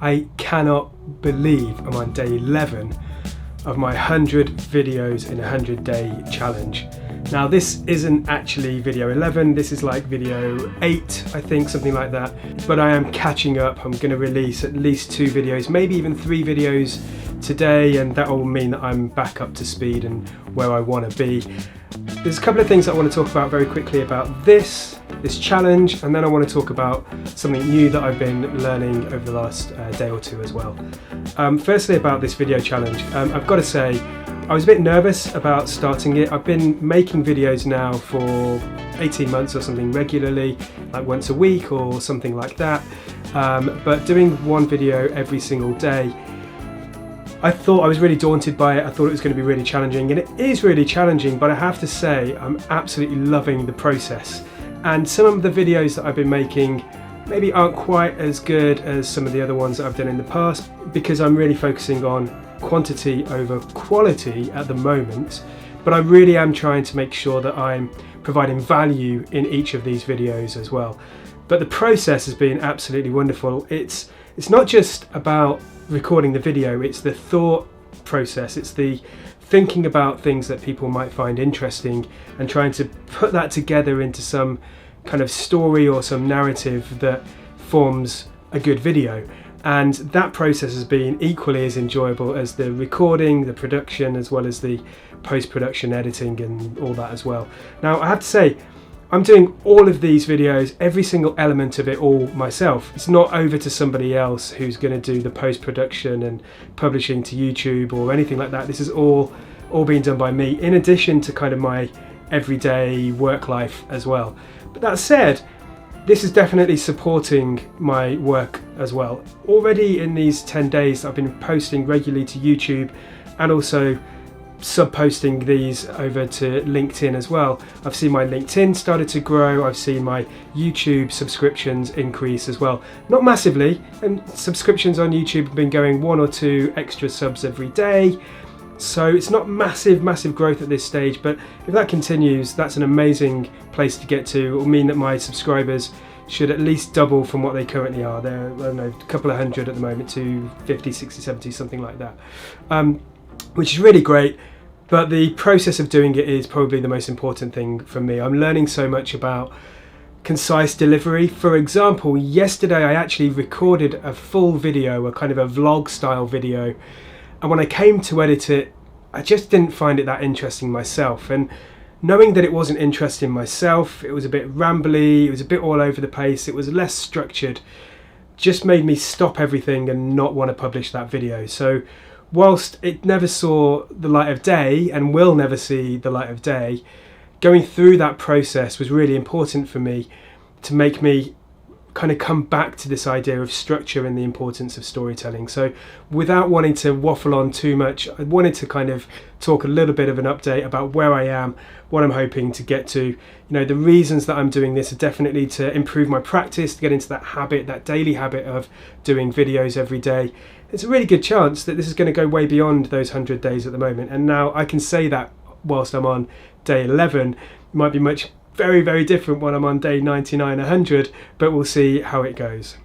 I cannot believe I'm on day 11 of my 100 videos in a 100-day challenge. Now this isn't actually video 11, this is like video 8, I think, something like that. But I am catching up. I'm going to release at least 2 videos, maybe even 3 videos today, and that will mean that I'm back up to speed and where I want to be. There's a couple of things I want to talk about very quickly about this challenge, and then I want to talk about something new that I've been learning over the last day or two as well. Firstly, about this video challenge, I've got to say I was a bit nervous about starting it. I've been making videos now for 18 months or something regularly, like once a week or something like that, but doing one video every single day, I thought I was really daunted by it. I thought it was going to be really challenging, and it is really challenging, but I have to say I'm absolutely loving the process. And some of the videos that I've been making maybe aren't quite as good as some of the other ones that I've done in the past, because I'm really focusing on quantity over quality at the moment, but I really am trying to make sure that I'm providing value in each of these videos as well. But the process has been absolutely wonderful. It's not just about recording the video, it's the thought process, it's the thinking about things that people might find interesting and trying to put that together into some kind of story or some narrative that forms a good video. And that process has been equally as enjoyable as the recording, the production, as well as the post-production editing and all that as well. Now I have to say, I'm doing all of these videos, every single element of it all myself. It's not over to somebody else who's going to do the post-production and publishing to YouTube or anything like that. This is all being done by me, in addition to kind of my everyday work life as well. But that said, this is definitely supporting my work as well. Already in these 10 days, I've been posting regularly to YouTube and also sub-posting these over to LinkedIn as well. I've seen my LinkedIn started to grow. I've seen my YouTube subscriptions increase as well. Not massively, and subscriptions on YouTube have been going 1 or 2 extra subs every day. So it's not massive growth at this stage, but if that continues, that's an amazing place to get to. It will mean that my subscribers should at least double from what they currently are. They're, I don't know, a couple of hundred at the moment, to 50, 60, 70, something like that, which is really great. But the process of doing it is probably the most important thing for me. I'm learning so much about concise delivery. For example, yesterday I actually recorded a full video, a kind of a vlog style video, and when I came to edit it, I just didn't find it that interesting myself. And knowing that it wasn't interesting myself, it was a bit rambly, it was a bit all over the place, it was less structured, just made me stop everything and not want to publish that video. So whilst it never saw the light of day and will never see the light of day, going through that process was really important for me to make me kind of come back to this idea of structure and the importance of storytelling. So without wanting to waffle on too much, I wanted to kind of talk a little bit of an update about where I am, what I'm hoping to get to. You know, the reasons that I'm doing this are definitely to improve my practice, to get into that habit, that daily habit of doing videos every day. It's a really good chance that this is going to go way beyond those 100 days at the moment. And now I can say that whilst I'm on day 11. It might be very different when I'm on day 99, 100, but we'll see how it goes.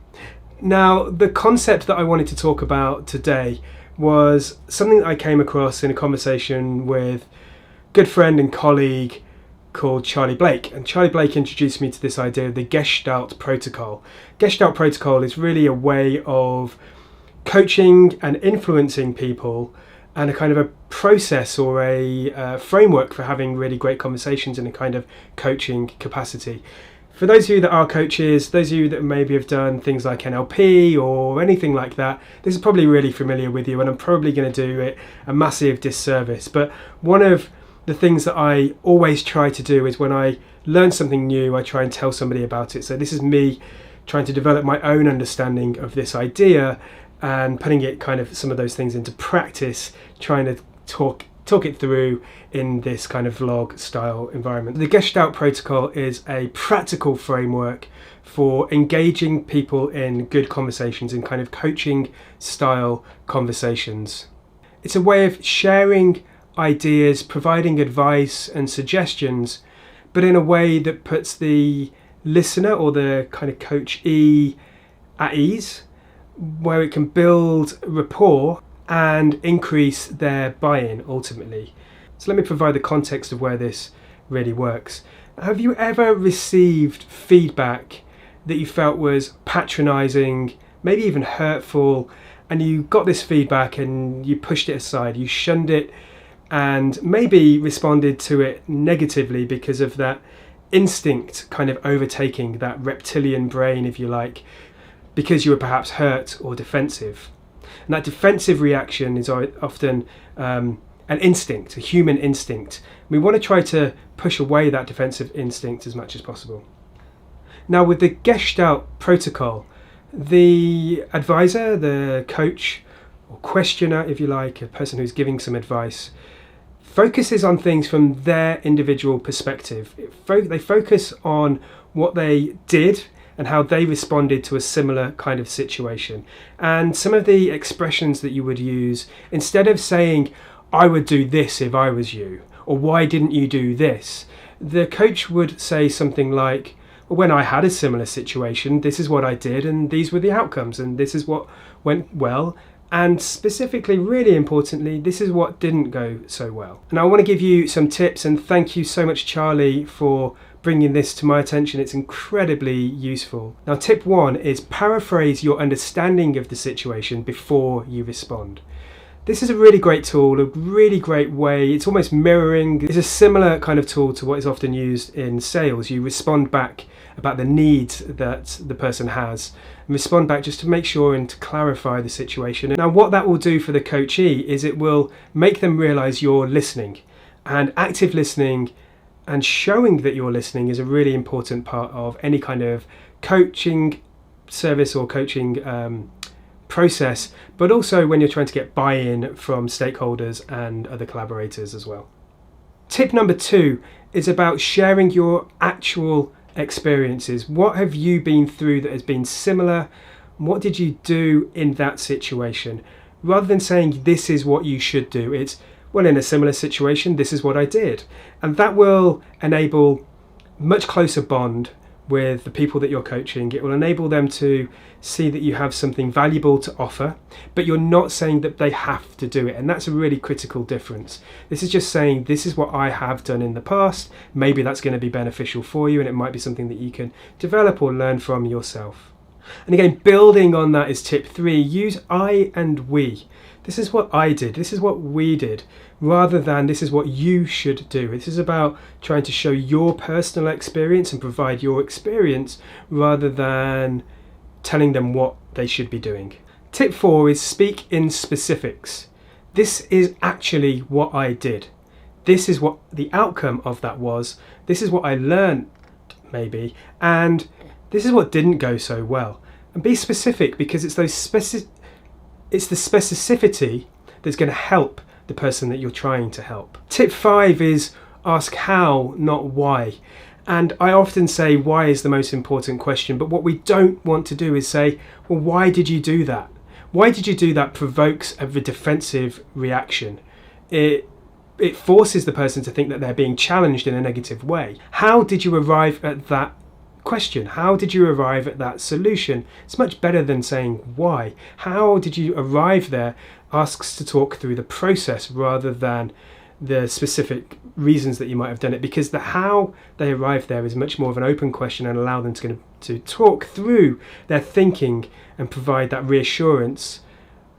Now, the concept that I wanted to talk about today was something that I came across in a conversation with a good friend and colleague called Charlie Blake. And Charlie Blake introduced me to this idea of the Gestalt Protocol. Gestalt Protocol is really a way of coaching and influencing people, and a kind of a process or a framework for having really great conversations in a kind of coaching capacity. For those of you that are coaches, those of you that maybe have done things like NLP or anything like that, this is probably really familiar with you, and I'm probably going to do it a massive disservice. But one of the things that I always try to do is when I learn something new, I try and tell somebody about it. So this is me trying to develop my own understanding of this idea and putting it kind of some of those things into practice, trying to talk it through in this kind of vlog style environment. The Gestalt Protocol is a practical framework for engaging people in good conversations, in kind of coaching style conversations. It's a way of sharing ideas, providing advice and suggestions, but in a way that puts the listener or the kind of coachee at ease, where it can build rapport and increase their buy-in ultimately. So let me provide the context of where this really works. Have you ever received feedback that you felt was patronizing, maybe even hurtful, and you got this feedback and you pushed it aside, you shunned it, and maybe responded to it negatively because of that instinct kind of overtaking that reptilian brain, if you like, because you were perhaps hurt or defensive? And that defensive reaction is often an instinct, a human instinct. We want to try to push away that defensive instinct as much as possible. Now, with the Gestalt Protocol, the advisor, the coach or questioner, if you like, a person who's giving some advice, focuses on things from their individual perspective. They focus on what they did and how they responded to a similar kind of situation. And some of the expressions that you would use, instead of saying, "I would do this if I was you," or "Why didn't you do this?" the coach would say something like, "Well, when I had a similar situation, this is what I did and these were the outcomes and this is what went well. And specifically, really importantly, this is what didn't go so well." And I want to give you some tips, and thank you so much, Charlie, for bringing this to my attention. It's incredibly useful. Now, tip 1 is paraphrase your understanding of the situation before you respond. This is a really great tool, a really great way. It's almost mirroring. It's a similar kind of tool to what is often used in sales. You respond back about the needs that the person has, and respond back just to make sure and to clarify the situation. Now, what that will do for the coachee is it will make them realize you're listening, and active listening and showing that you're listening is a really important part of any kind of coaching service or coaching process, but also when you're trying to get buy-in from stakeholders and other collaborators as well. Tip number 2 is about sharing your actual experiences. What have you been through that has been similar? What did you do in that situation? Rather than saying this is what you should do, it's, well, in a similar situation, this is what I did. And that will enable much closer bond with the people that you're coaching. It will enable them to see that you have something valuable to offer, but you're not saying that they have to do it. And that's a really critical difference. This is just saying, this is what I have done in the past. Maybe that's going to be beneficial for you, and it might be something that you can develop or learn from yourself. And again, building on that is tip 3, use I and we. This is what I did, this is what we did, rather than this is what you should do. This is about trying to show your personal experience and provide your experience rather than telling them what they should be doing. Tip 4 is speak in specifics. This is actually what I did. This is what the outcome of that was. This is what I learned, maybe, and this is what didn't go so well. And be specific, because it's the specificity that's going to help the person that you're trying to help. Tip 5 is ask how, not why. And I often say why is the most important question, but what we don't want to do is say, well, why did you do that? Why did you do that provokes a defensive reaction. It forces the person to think that they're being challenged in a negative way. How did you arrive at that question? How did you arrive at that solution? It's much better than saying why. How did you arrive there asks to talk through the process rather than the specific reasons that you might have done it, because the how they arrive there is much more of an open question and allow them to talk through their thinking and provide that reassurance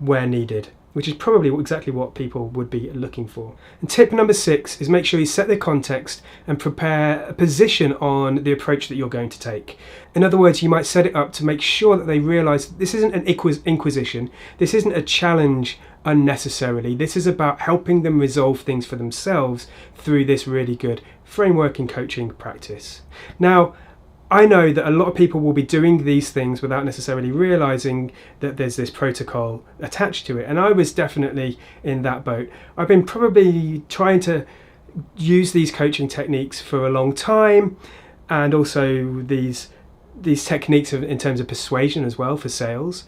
where needed, which is probably exactly what people would be looking for. And tip number 6 is make sure you set the context and prepare a position on the approach that you're going to take. In other words, you might set it up to make sure that they realise this isn't an inquisition, this isn't a challenge unnecessarily, this is about helping them resolve things for themselves through this really good framework and coaching practice. Now, I know that a lot of people will be doing these things without necessarily realizing that there's this protocol attached to it. And I was definitely in that boat. I've been probably trying to use these coaching techniques for a long time, and also these techniques in terms of persuasion as well for sales.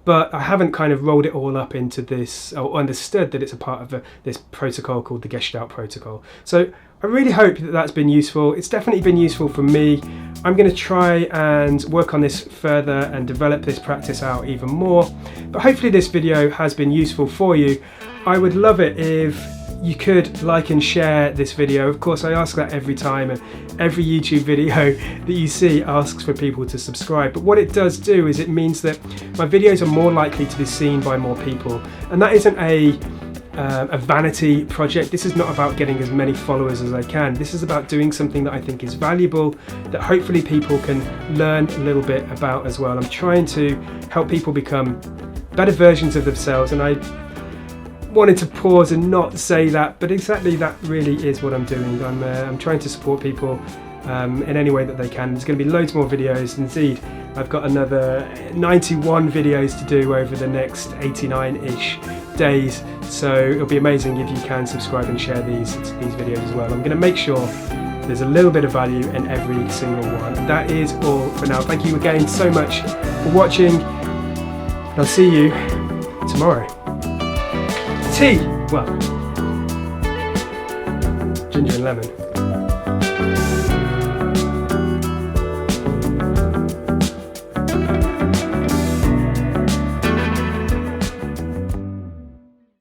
But I haven't kind of rolled it all up into this or understood that it's a part of this protocol called the Gestalt Protocol. So I really hope that that's been useful. It's definitely been useful for me. I'm going to try and work on this further and develop this practice out even more. But hopefully this video has been useful for you. I would love it if you could like and share this video. Of course, I ask that every time, and every YouTube video that you see asks for people to subscribe. But what it does do is it means that my videos are more likely to be seen by more people. And that isn't a vanity project. This is not about getting as many followers as I can. This is about doing something that I think is valuable, that hopefully people can learn a little bit about as well. I'm trying to help people become better versions of themselves, and I wanted to pause and not say that, but exactly that really is what I'm doing. I'm trying to support people in any way that they can. There's going to be loads more videos. Indeed, I've got another 91 videos to do over the next 89-ish days, so it'll be amazing if you can subscribe and share these videos as well. I'm going to make sure there's a little bit of value in every single one. That is all for now. Thank you again so much for watching. I'll see you tomorrow. Tea! Well, ginger and lemon.